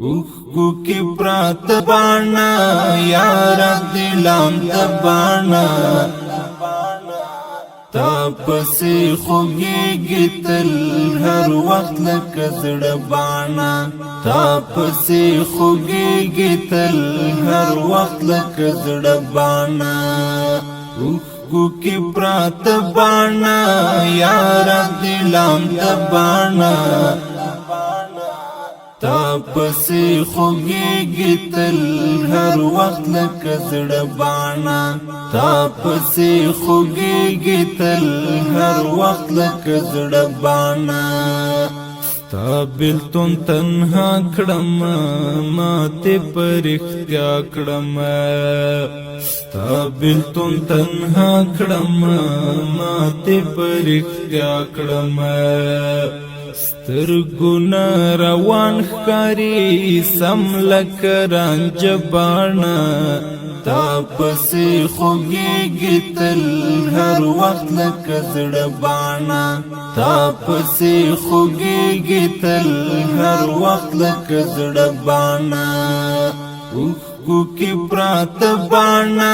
اوخکو کی پرات بانا یارا دلام دبانا تا پسی خوگیگی تل ہر وقت لکا زڑبانا تا پسی خوگیگی تل ہر وقت لکا زڑبانا اوخکو کی پرات بانا یارا دلام دبانا تا پسی خوگیگی تل ہر وقت لکا زڑبانا تا پسی خوگیگی تل ہر وقت لکا زڑبانا ستا بلتون تنہا کڑم ماتے پر اختیا کڑم ستا بلتون تنہا کڑم ماتے پر اختیا کڑم سترگونا روان خکاری سم لکران جبانا تا پسی خوگیگی تل ہر وقت لکا زڑبانا تا پسی خوگیگی تل ہر وقت لکا زڑبانا اوخکو کی پرات بانا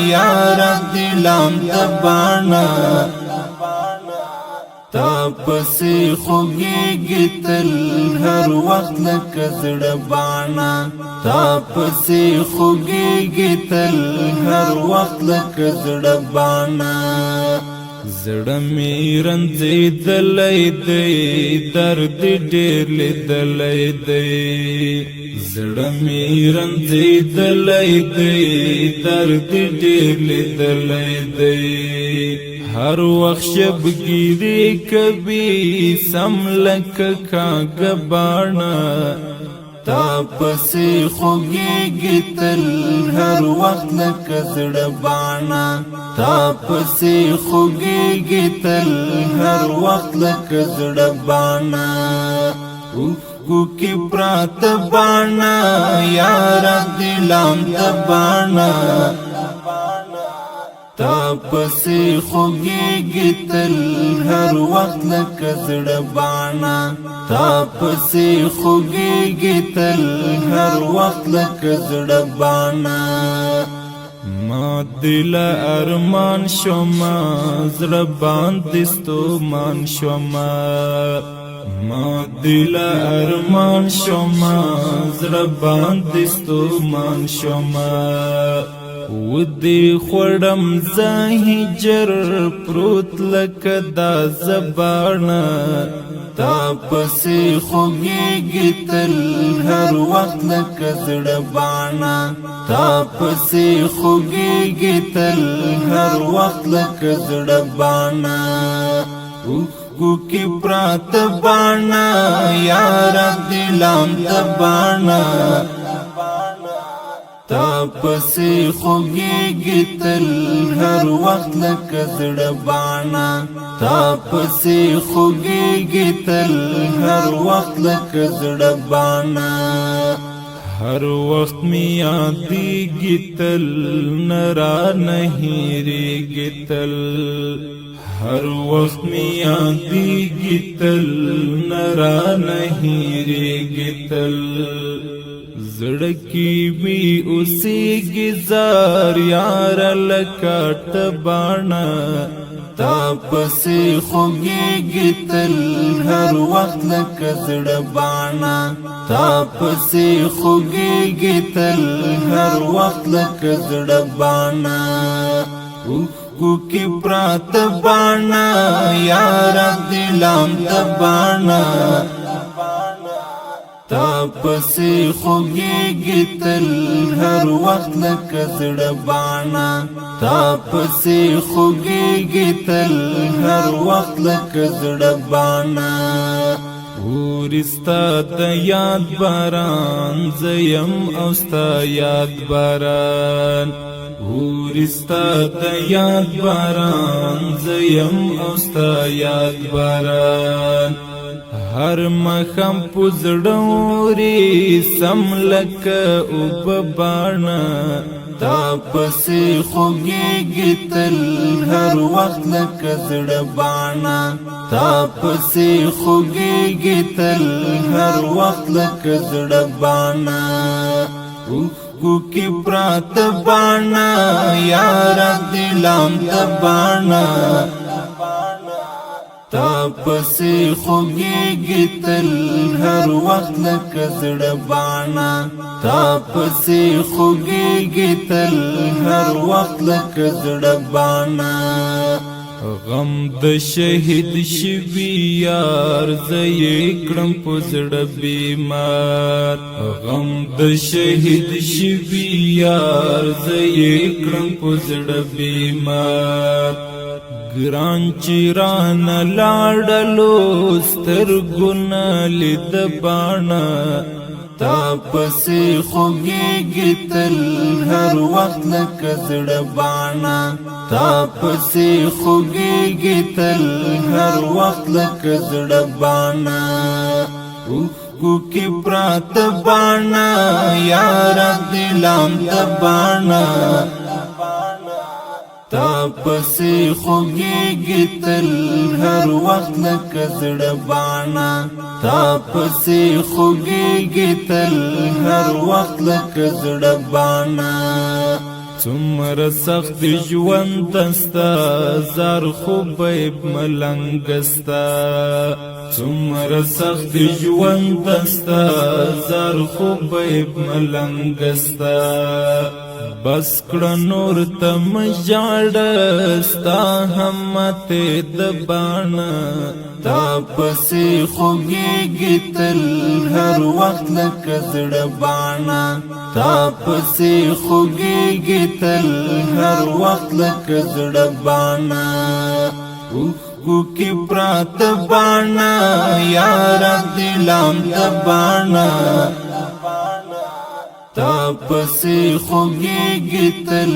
یارا دلام دبانا تا پسی خوگیگی تل ہر وقت لکا زڑبانا تا پسی خوگیگی تل ہر وقت لکا زڑبانا زڑا میرن زیدلی دی درد دیر لیدلی دی زڑا میرن زیدلی دی درد دیر لیدلی دی ہر وقت شبگیری کبھی سم لکا کاغبانا تا پسی خوگیگی تل ہر وقت لکا زڑبانا تا پسی خوگیگی تل ہر وقت لکا زڑبانا اوخکو کی پرات بانا یارا دلام دبانا تا پسی خوگیگی تل ہر وقت لکا زڑبانا تا پسی خوگیگی تل ہر وقت لکا زڑبانا ما دل ارمان شما زڑبان دستو مان شما ما دل ارمان شما زڑبان دستو مان شما ودی خوڑم زاہی جر پروت لکا دا زبانا تا پسی خوگیگی تل ہر وقت لکا زڑبانا تا پسی خوگیگی تل ہر وقت لکا زڑبانا اوخکو کی پرات بانا یارا دلام دبانا تا پسی خوگیگی تل ہر وقت لکا زڑبانا تا پسی خوگیگی تل ہر وقت لکا زڑبانا ہر وقت میں یادیگی تل نرا نہیں ریگی تل ہر وقت میں یادیگی تل نرا نہیں ریگی تل زڑکی بھی اسی گزار یار لکا تبانا تا پسی خوگیگی تل ہر وقت لکا زڑبانا تا پسی خوگیگی تل ہر وقت لکا زڑبانا اوخکو کی پرات بانا یارا دلام دبانا تا پسی خوگیگی تل ہر وقت لکا زڑبانا تا پسی خوگیگی تل ہر وقت لکا زڑبانا ورستا دا یاد باران زیم اوستا یاد باران ورستا دا یاد باران زیم اوستا یاد باران ہر مخم پزڑوری سم لکا اوببانا تا پسې خوږېږي تل هر وخت لکه زړه باڼه تا پسې خوږېږي تل هر وخت لکه زړه باڼه اوښکو کې پراته باڼه یاره دلام ته باڼه تا پسې خوږېږي تل هر وخت لکه زړه باڼه تا پسې خوږېږي تل هر وخت لکه زړه باڼه غم د شهید شوي یار زه یې کړم په زړه بیمار غم د شهید شوي یار زه یې کړم په زړه بیمار ګران چې رانه لاړلو سترګو نه لید باڼه تا پسې خوږېږي تل هر وخت لکه زړه باڼه تا پسې خوږېږي تل هر وخت لکه زړه باڼه اوښکو کې پراته باڼه یاره دلام ته باڼه تا پسې خوږېږي تل هر وخت لکه زړه باڼه تا پسې خوږېږي تل هر وخت لکه زړه باڼه څومره سخت ژوند ستا زار خو به ملنګ ستا څومره سخت ژوند ستا زار خو به ملنګ ستا بس کړه نور ته مژاړه ستا همته د باڼه تا پسې خوږېږي تل هر وخت لکه زړه باڼه تا پسې خوږېږي تل هر وخت لکه زړه باڼه اوښکو کې پراته باڼه یاره دلام ته باڼه تا پسې خوږېږي تل